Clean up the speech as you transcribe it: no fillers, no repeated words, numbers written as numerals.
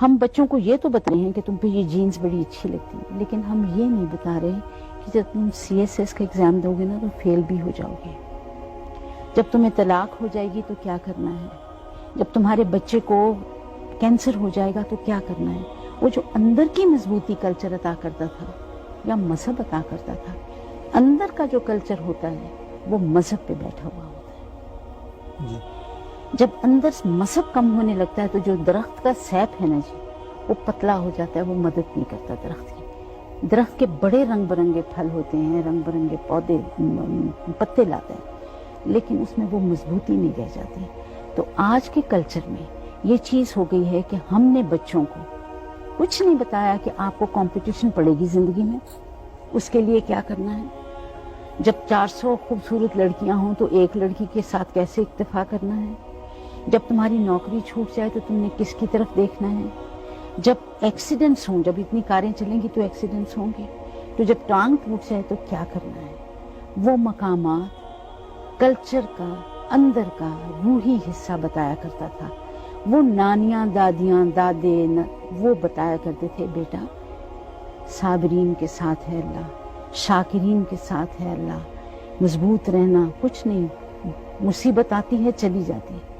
ہم بچوں کو یہ تو بتا رہے ہیں کہ تم پہ یہ جینز بڑی اچھی لگتی ہے، لیکن ہم یہ نہیں بتا رہے کہ جب تم CSS کا ایگزام دو گے نا تو فیل بھی ہو جاؤ گے، جب تمہیں طلاق ہو جائے گی تو کیا کرنا ہے، جب تمہارے بچے کو کینسر ہو جائے گا تو کیا کرنا ہے۔ وہ جو اندر کی مضبوطی کلچر عطا کرتا تھا یا مذہب عطا کرتا تھا، اندر کا جو کلچر ہوتا ہے وہ مذہب پہ بیٹھا ہوا ہوتا ہے۔ جب اندر مذہب کم ہونے لگتا ہے تو جو درخت کا سیپ ہے نا جی، وہ پتلا ہو جاتا ہے، وہ مدد نہیں کرتا درخت کی۔ درخت کے بڑے رنگ برنگے پھل ہوتے ہیں، رنگ برنگے پودے پتے لاتے ہیں، لیکن اس میں وہ مضبوطی نہیں رہ جاتی۔ تو آج کے کلچر میں یہ چیز ہو گئی ہے کہ ہم نے بچوں کو کچھ نہیں بتایا کہ آپ کو کمپٹیشن پڑے گی زندگی میں، اس کے لیے کیا کرنا ہے۔ جب 400 خوبصورت لڑکیاں ہوں تو ایک لڑکی کے ساتھ کیسے اکتفا کرنا ہے۔ جب تمہاری نوکری چھوٹ جائے تو تم نے کس کی طرف دیکھنا ہے۔ جب ایکسیڈنٹس ہوں، جب اتنی کاریں چلیں گی تو ایکسیڈنٹس ہوں گے، تو جب ٹانگ ٹوٹ جائے تو کیا کرنا ہے۔ وہ مقامات کلچر کا اندر کا روحی حصہ بتایا کرتا تھا۔ وہ نانیاں، دادیاں، دادے وہ بتایا کرتے تھے، بیٹا صابرین کے ساتھ ہے اللہ، شاکرین کے ساتھ ہے اللہ، مضبوط رہنا، کچھ نہیں، مصیبت آتی ہے چلی جاتی ہے،